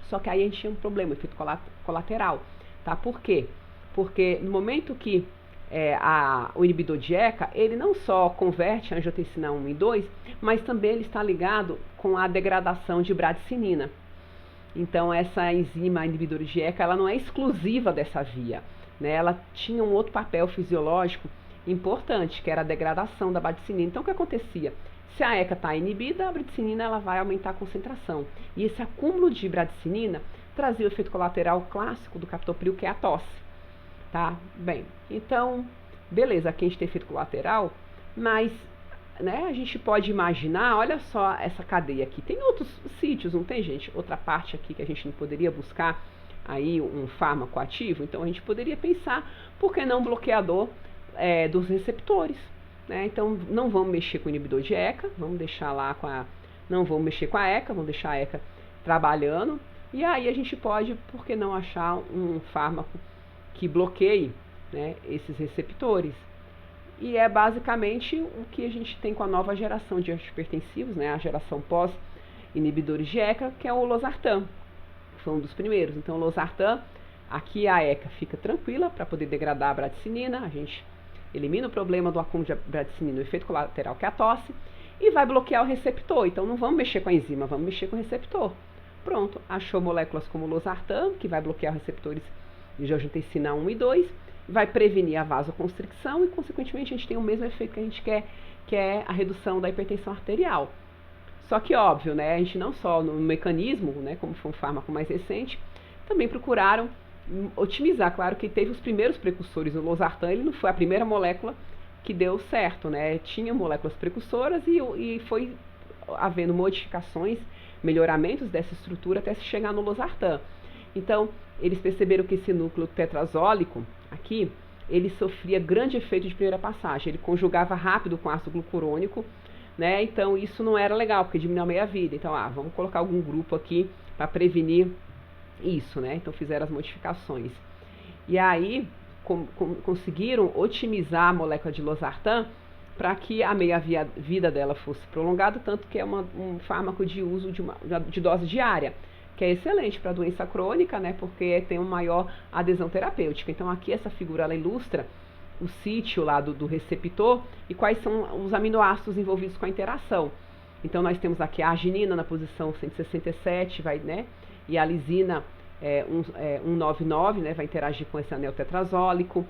Só que aí a gente tinha um problema, efeito colateral, tá? Por quê? Porque no momento que o inibidor de ECA, ele não só converte a angiotensina 1 e 2, mas também ele está ligado com a degradação de bradicinina. Então, essa enzima inibidora de ECA, ela não é exclusiva dessa via, né? Ela tinha um outro papel fisiológico importante, que era a degradação da bradicinina. Então, o que acontecia? Se a ECA está inibida, a bradicinina ela vai aumentar a concentração. E esse acúmulo de bradicinina trazia o efeito colateral clássico do captopril, que é a tosse. Tá? Bem, então, beleza, aqui a gente tem efeito colateral, mas, né, a gente pode imaginar, olha só essa cadeia aqui, tem outros sítios, não tem, gente? Outra parte aqui que a gente não poderia buscar aí um fármaco ativo, então a gente poderia pensar, por que não um bloqueador dos receptores? né? Então não vamos mexer com o inibidor de ECA, vamos deixar lá não vamos mexer com a ECA, vamos deixar a ECA trabalhando. E aí a gente pode, por que não, achar um fármaco que bloqueie, né, esses receptores. E é basicamente o que a gente tem com a nova geração de antihipertensivos, né, a geração pós-inibidores de ECA, que é o losartan, que foi um dos primeiros. Então o losartan, aqui a ECA fica tranquila para poder degradar a bradicinina, a gente elimina o problema do acúmulo de bradicinina, o efeito colateral que é a tosse, e vai bloquear o receptor. Então não vamos mexer com a enzima, vamos mexer com o receptor. Pronto, achou moléculas como o losartan, que vai bloquear receptores de angiotensina 1 e 2, vai prevenir a vasoconstricção e, consequentemente, a gente tem o mesmo efeito que a gente quer, que é a redução da hipertensão arterial. Só que, óbvio, né, a gente não só no mecanismo, né, como foi um fármaco mais recente, também procuraram otimizar. Claro que teve os primeiros precursores, o losartan, ele não foi a primeira molécula que deu certo, né, tinha moléculas precursoras e foi havendo modificações, melhoramentos dessa estrutura até se chegar no losartan. Então, eles perceberam que esse núcleo tetrazólico aqui, ele sofria grande efeito de primeira passagem, ele conjugava rápido com ácido glucurônico, né? Então isso não era legal, porque diminuía a meia-vida. Então, vamos colocar algum grupo aqui para prevenir isso, né? Então fizeram as modificações. E aí conseguiram otimizar a molécula de losartan para que a meia-vida dela fosse prolongada, tanto que é um fármaco de uso de dose diária, que é excelente para doença crônica, né, porque tem uma maior adesão terapêutica. Então aqui essa figura ela ilustra o sítio lá do receptor e quais são os aminoácidos envolvidos com a interação. Então nós temos aqui a arginina na posição 167, né, e a lisina 199, né, vai interagir com esse anel tetrazólico.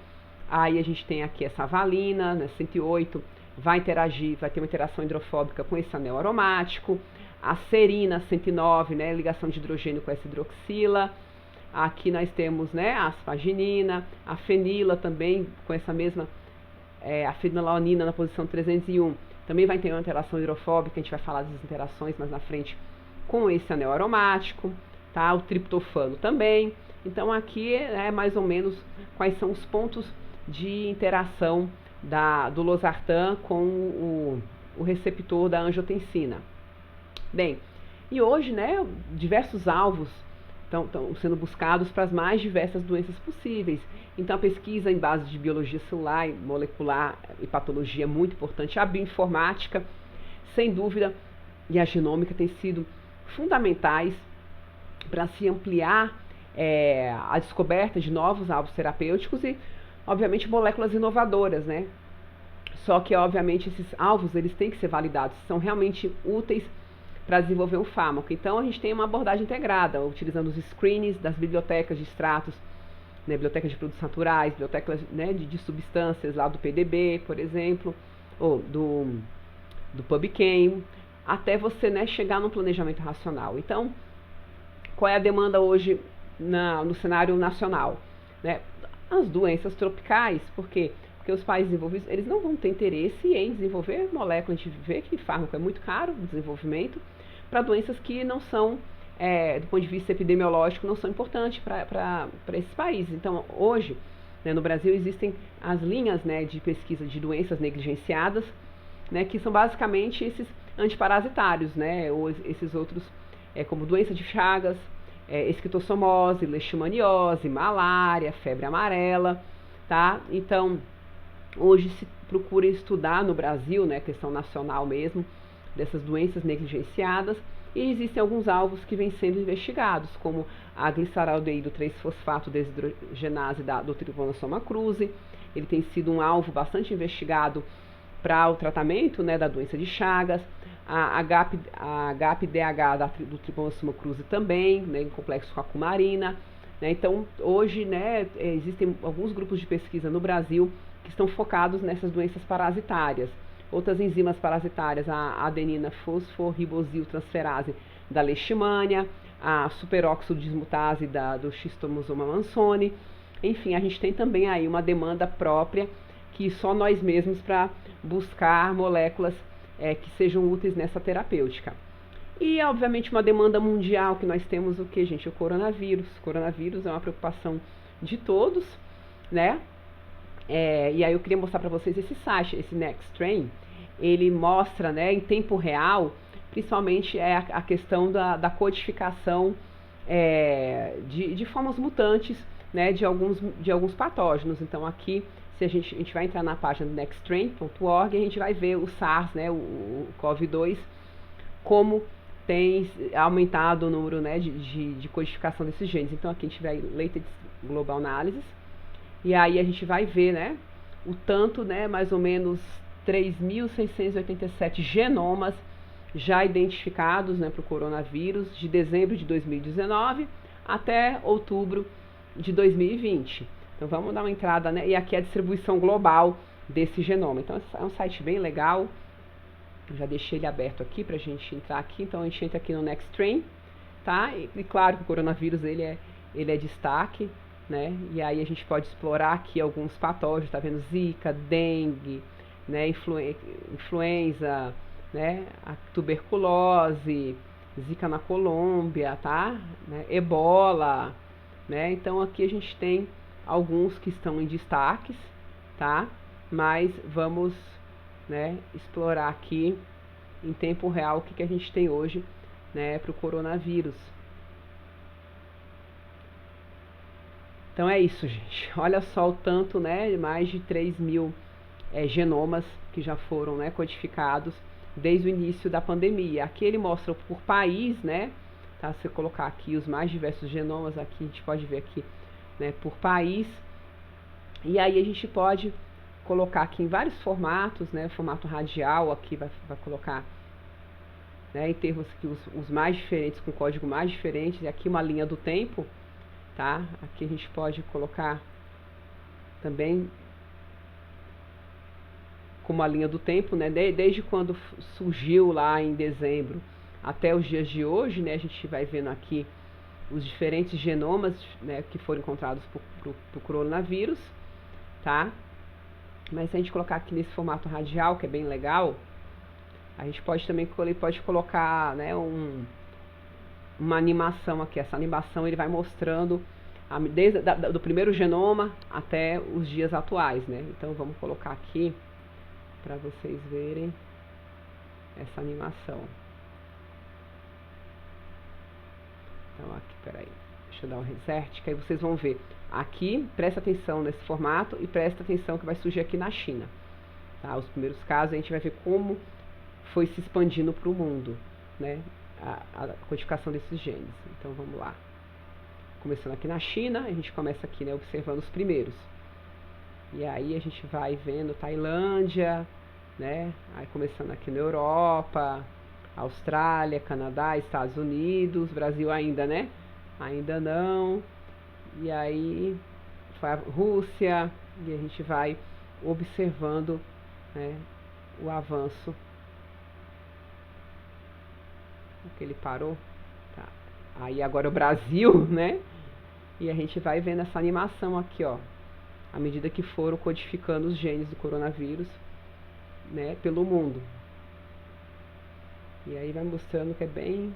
Aí a gente tem aqui essa valina, né, 108, vai ter uma interação hidrofóbica com esse anel aromático. A serina, 109, né, ligação de hidrogênio com essa hidroxila. Aqui nós temos, né, a asparginina, a fenila também, com essa mesma, a fenilalanina na posição 301. Também vai ter uma interação hidrofóbica, a gente vai falar das interações mais na frente com esse anel aromático, tá? O triptofano também. Então aqui é mais ou menos quais são os pontos de interação do losartan com o receptor da angiotensina. Bem, e hoje, né, diversos alvos estão sendo buscados para as mais diversas doenças possíveis. Então, a pesquisa em base de biologia celular, molecular e patologia é muito importante. A bioinformática, sem dúvida, e a genômica têm sido fundamentais para se ampliar a descoberta de novos alvos terapêuticos e, obviamente, moléculas inovadoras, né? Só que, obviamente, esses alvos eles têm que ser validados, são realmente úteis para desenvolver um fármaco. Então, a gente tem uma abordagem integrada, utilizando os screens das bibliotecas de extratos, né, bibliotecas de produtos naturais, bibliotecas, né, de substâncias, lá do PDB, por exemplo, ou do PubChem, até você, né, chegar num planejamento racional. Então, qual é a demanda hoje no cenário nacional? Né? As doenças tropicais, por quê? Porque os países desenvolvidos, eles não vão ter interesse em desenvolver moléculas. A gente vê que fármaco é muito caro o desenvolvimento para doenças que não são, do ponto de vista epidemiológico, não são importantes para esses países. Então, hoje, né, no Brasil, existem as linhas, né, de pesquisa de doenças negligenciadas, né, que são basicamente esses antiparasitários, né, ou esses outros, como doença de Chagas, esquistossomose, leishmaniose, malária, febre amarela, tá? Então, hoje se procura estudar no Brasil, né, questão nacional mesmo, dessas doenças negligenciadas, e existem alguns alvos que vêm sendo investigados, como a gliceraldeído 3-fosfato desidrogenase do Trypanosoma cruzi. Ele tem sido um alvo bastante investigado para o tratamento, né, da doença de Chagas. A HPDH do Trypanosoma cruzi também, né, em complexo com a cumarina. Né? Então, hoje, né, existem alguns grupos de pesquisa no Brasil que estão focados nessas doenças parasitárias. Outras enzimas parasitárias, a adenina fosforribosiltransferase da leishmania, a superóxido dismutase do Schistosoma mansoni. Enfim, a gente tem também aí uma demanda própria que só nós mesmos para buscar moléculas que sejam úteis nessa terapêutica. E, obviamente, uma demanda mundial que nós temos, o que, gente? O coronavírus. O coronavírus é uma preocupação de todos, né? E aí eu queria mostrar para vocês esse site, esse NextStrain. Ele mostra, né, em tempo real, principalmente a questão da codificação de formas mutantes, né, de alguns patógenos. Então aqui, se a gente vai entrar na página do nextstrain.org, a gente vai ver o SARS, né, o CoV-2, como tem aumentado o número, né, de codificação desses genes. Então aqui a gente vai Latest Global Analysis, e aí a gente vai ver, né, o tanto, né, mais ou menos 3.687 genomas já identificados, né, para o coronavírus, de dezembro de 2019 até outubro de 2020. Então vamos dar uma entrada, né, e aqui é a distribuição global desse genoma. Então é um site bem legal. Eu já deixei ele aberto aqui para a gente entrar aqui. Então a gente entra aqui no NextStrain, tá? E claro que o coronavírus ele é destaque, né? E aí a gente pode explorar aqui alguns patógenos, tá vendo? Zika, dengue, né? Influenza, né? A tuberculose, Zika na Colômbia, tá? Né? Ebola, né? Então aqui a gente tem alguns que estão em destaques, tá? Mas vamos, né, explorar aqui em tempo real o que a gente tem hoje, né, para o coronavírus. Então é isso, gente. Olha só o tanto, né, mais de 3.000 genomas que já foram, né, codificados desde o início da pandemia. Aqui ele mostra por país, né, tá? Se eu colocar aqui os mais diversos genomas, aqui a gente pode ver aqui, né, por país. E aí a gente pode colocar aqui em vários formatos, né, formato radial, aqui vai colocar, né, em termos aqui os mais diferentes, com código mais diferentes, e aqui uma linha do tempo, tá? Aqui a gente pode colocar também como a linha do tempo, né, desde quando surgiu lá em dezembro até os dias de hoje, né, a gente vai vendo aqui os diferentes genomas, né, que foram encontrados pro coronavírus, tá? Mas se a gente colocar aqui nesse formato radial, que é bem legal, a gente pode também colocar, né, uma animação aqui. Essa animação ele vai mostrando desde do primeiro genoma até os dias atuais, né? Então vamos colocar aqui para vocês verem essa animação. Então aqui, peraí, deixa eu dar um reset, que aí vocês vão ver. Aqui, presta atenção nesse formato e presta atenção que vai surgir aqui na China. Tá? Os primeiros casos a gente vai ver como foi se expandindo para o mundo, né, a codificação desses genes. Então vamos lá. Começando aqui na China, a gente começa aqui, né, observando os primeiros. E aí a gente vai vendo Tailândia, né, aí começando aqui na Europa, Austrália, Canadá, Estados Unidos, Brasil ainda, né? Ainda não. E aí foi a Rússia, e a gente vai observando, né, o avanço. Que ele parou. Tá. Aí agora o Brasil, né? E a gente vai vendo essa animação aqui, ó. À medida que foram codificando os genes do coronavírus, né, pelo mundo. E aí vai mostrando que é bem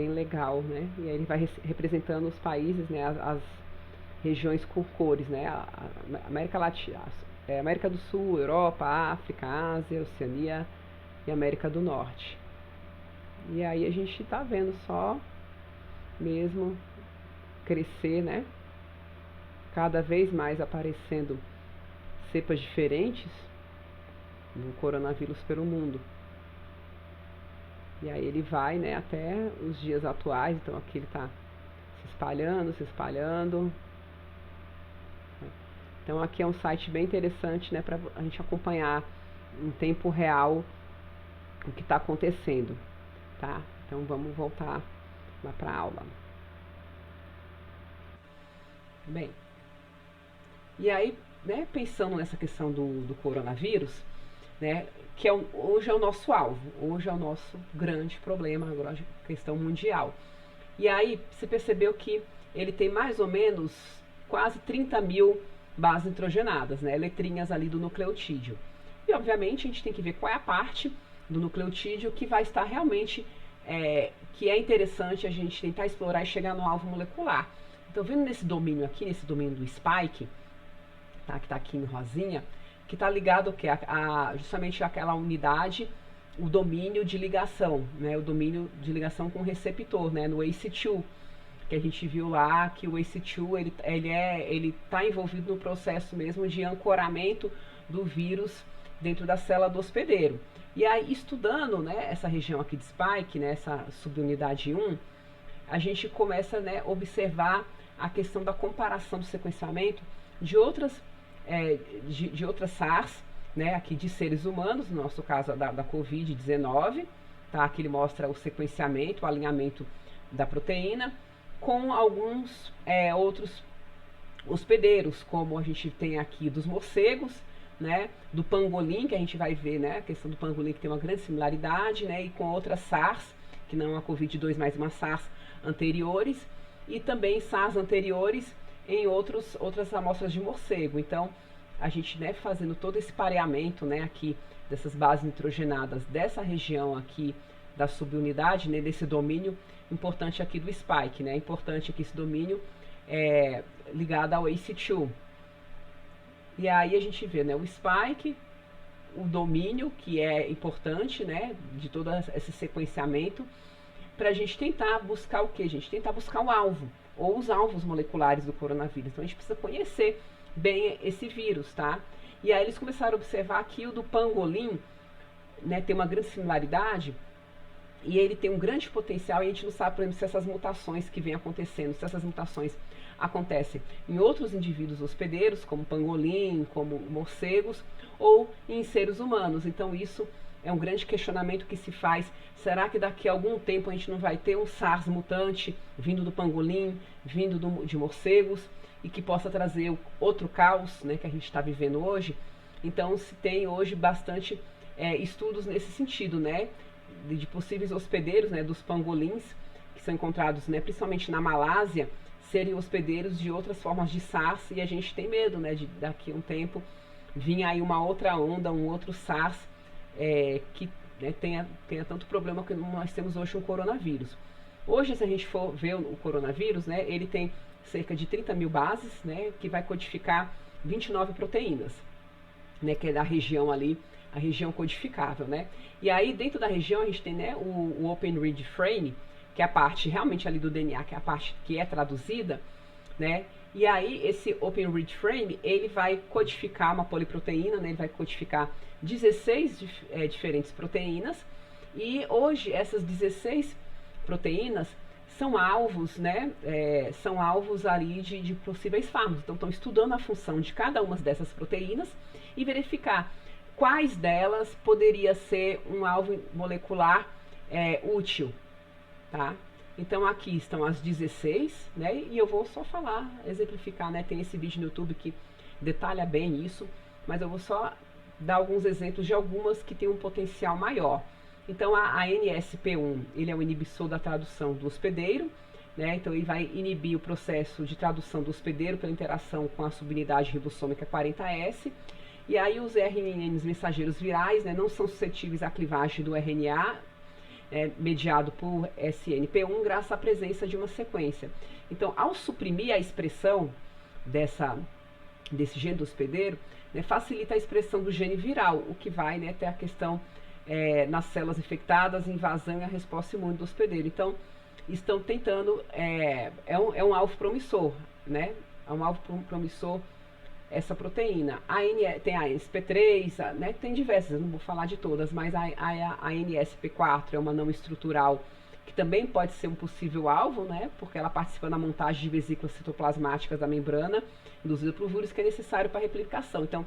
legal, né? E aí ele vai representando os países, né, as regiões com cores, né? A América Latina, América do Sul, Europa, África, Ásia, Oceania e América do Norte. E aí a gente está vendo só mesmo crescer, né? Cada vez mais aparecendo cepas diferentes do coronavírus pelo mundo. E aí ele vai, né, até os dias atuais. Então aqui ele está se espalhando. Então aqui é um site bem interessante, né, para a gente acompanhar em tempo real o que está acontecendo, tá? Então vamos voltar lá para a aula. Bem, e aí, né, pensando nessa questão do coronavírus, né, que hoje é o nosso alvo, hoje é o nosso grande problema, agora a questão mundial. E aí você percebeu que ele tem mais ou menos quase 30.000 bases nitrogenadas, né, letrinhas ali do nucleotídeo. E obviamente a gente tem que ver qual é a parte do nucleotídeo que vai estar realmente, que é interessante a gente tentar explorar e chegar no alvo molecular. Então vendo nesse domínio aqui, nesse domínio do spike, tá? Que está aqui em rosinha, que está ligado ao quê? Justamente àquela unidade, o domínio de ligação, né? O domínio de ligação com o receptor, né? No ACE2, que a gente viu lá que o ACE2 ele está envolvido no processo mesmo de ancoramento do vírus dentro da célula do hospedeiro. E aí, estudando, né, essa região aqui de spike, né, essa subunidade 1, a gente começa, né, a observar a questão da comparação do sequenciamento de outras SARS, né, aqui de seres humanos, no nosso caso da Covid-19, tá? Aqui ele mostra o sequenciamento, o alinhamento da proteína, com alguns outros hospedeiros, como a gente tem aqui dos morcegos, né, do pangolim, que a gente vai ver, né, a questão do pangolim que tem uma grande similaridade, né, e com outras SARS, que não é uma Covid-2, mas uma SARS anteriores, e também SARS anteriores em outras amostras de morcego. Então, a gente, né, fazendo todo esse pareamento, né, aqui dessas bases nitrogenadas dessa região aqui da subunidade, né, desse domínio importante aqui do spike, né, importante aqui esse domínio ligado ao ACE2. E aí a gente vê, né, o spike, o domínio, que é importante, né, de todo esse sequenciamento, para a gente tentar buscar o quê, gente? Tentar buscar o alvo, ou os alvos moleculares do coronavírus. Então a gente precisa conhecer bem esse vírus, tá? E aí eles começaram a observar que o do pangolim, né, tem uma grande similaridade, e ele tem um grande potencial, e a gente não sabe, por exemplo, se essas mutações que vêm acontecendo, se essas mutações acontecem em outros indivíduos hospedeiros, como pangolim, como morcegos, ou em seres humanos. Então isso é um grande questionamento que se faz. Será que daqui a algum tempo a gente não vai ter um SARS mutante vindo do pangolim, vindo de morcegos, e que possa trazer outro caos, né, que a gente está vivendo hoje? Então se tem hoje bastante estudos nesse sentido, né, de possíveis hospedeiros, né, dos pangolins, que são encontrados, né, principalmente na Malásia, serem hospedeiros de outras formas de SARS, e a gente tem medo, né, de daqui a um tempo vir aí uma outra onda, um outro SARS, que, né, tenha tanto problema que nós temos hoje um coronavírus. Hoje, se a gente for ver o coronavírus, né, ele tem cerca de 30 mil bases, né, que vai codificar 29 proteínas, né, que é da região ali, a região codificável, né. E aí, dentro da região, a gente tem, né, o Open Read Frame, que é a parte realmente ali do DNA, que é a parte que é traduzida, né? E aí esse Open Read Frame, ele vai codificar uma poliproteína, né? Ele vai codificar 16 diferentes proteínas, e hoje essas 16 proteínas são alvos, né? São alvos ali de possíveis fármacos. Então estão estudando a função de cada uma dessas proteínas e verificar quais delas poderia ser um alvo molecular útil. Tá? Então aqui estão as 16, né? E eu vou só falar, exemplificar, né? Tem esse vídeo no YouTube que detalha bem isso, mas eu vou só dar alguns exemplos de algumas que têm um potencial maior. Então a NSP1, ele é o inibidor da tradução do hospedeiro, né? Então ele vai inibir o processo de tradução do hospedeiro pela interação com a subunidade ribossômica 40S. E aí os RNNs mensageiros virais, né, não são suscetíveis à clivagem do RNA, mediado por SNP1, graças à presença de uma sequência. Então, ao suprimir a expressão desse gene do hospedeiro, né, facilita a expressão do gene viral, o que vai, né, ter a questão nas células infectadas, invasão e a resposta imune do hospedeiro. Então, estão tentando, é um alvo promissor, né? É um alvo promissor essa proteína. Tem a NSP3, né, tem diversas, eu não vou falar de todas, mas a NSP4 é uma não estrutural que também pode ser um possível alvo, né, porque ela participa na montagem de vesículas citoplasmáticas da membrana induzida por vírus, que é necessário para a replicação. Então,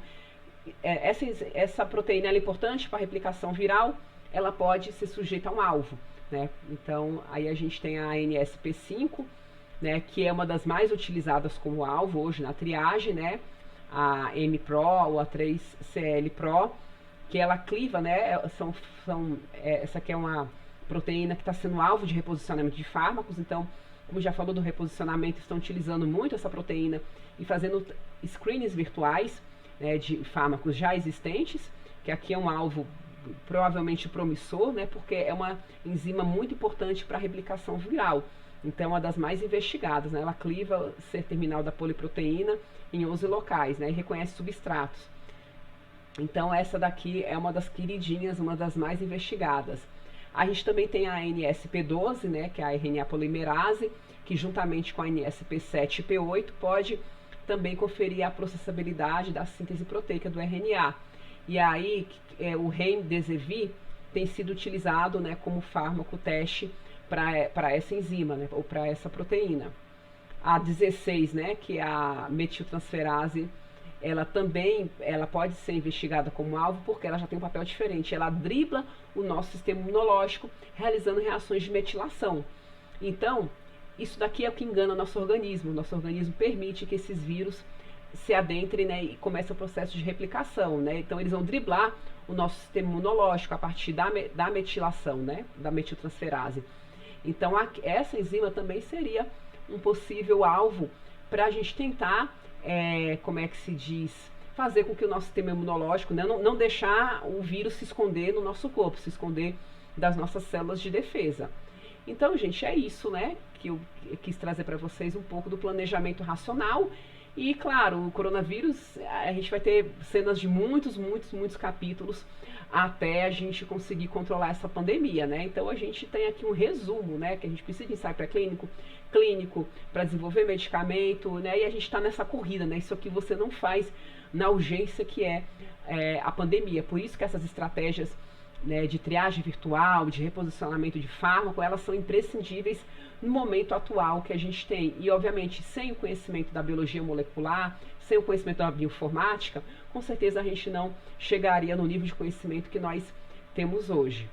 essa proteína é importante para a replicação viral, ela pode ser sujeita a um alvo, né. Então, aí a gente tem a NSP5, né, que é uma das mais utilizadas como alvo hoje na triagem, né, a M-Pro ou a 3CL-Pro, que ela cliva, né, essa aqui é uma proteína que está sendo alvo de reposicionamento de fármacos. Então, como já falou do reposicionamento, estão utilizando muito essa proteína e fazendo screens virtuais, né, de fármacos já existentes, que aqui é um alvo provavelmente promissor, né, porque é uma enzima muito importante para a replicação viral. Então, é uma das mais investigadas, né? Ela cliva o C-terminal da poliproteína em 11 locais, né, e reconhece substratos. Então, essa daqui é uma das queridinhas, uma das mais investigadas. A gente também tem a NSP12, né, que é a RNA polimerase, que juntamente com a NSP7 e P8 pode também conferir a processabilidade da síntese proteica do RNA. E aí, o Remdesivir tem sido utilizado, né, como fármaco teste para essa enzima, né, ou para essa proteína. A 16, né, que é a metiltransferase, ela também pode ser investigada como alvo porque ela já tem um papel diferente. Ela dribla o nosso sistema imunológico realizando reações de metilação. Então, isso daqui é o que engana o nosso organismo. O nosso organismo permite que esses vírus se adentrem, né, e comece o processo de replicação, né? Então, eles vão driblar o nosso sistema imunológico a partir da metilação, né, da metiltransferase. Então, essa enzima também seria um possível alvo para a gente tentar, como é que se diz, fazer com que o nosso sistema imunológico, né, não deixar o vírus se esconder no nosso corpo, se esconder das nossas células de defesa. Então, gente, é isso, né, que eu quis trazer para vocês um pouco do planejamento racional. E, claro, o coronavírus, a gente vai ter cenas de muitos capítulos até a gente conseguir controlar essa pandemia, né? Então, a gente tem aqui um resumo, né? Que a gente precisa de ensaio pré-clínico, clínico, para desenvolver medicamento, né? E a gente está nessa corrida, né? Isso aqui você não faz na urgência que é a pandemia. Por isso que essas estratégias, né, de triagem virtual, de reposicionamento de fármaco, elas são imprescindíveis no momento atual que a gente tem. E, obviamente, sem o conhecimento da biologia molecular, sem o conhecimento da bioinformática, com certeza a gente não chegaria no nível de conhecimento que nós temos hoje.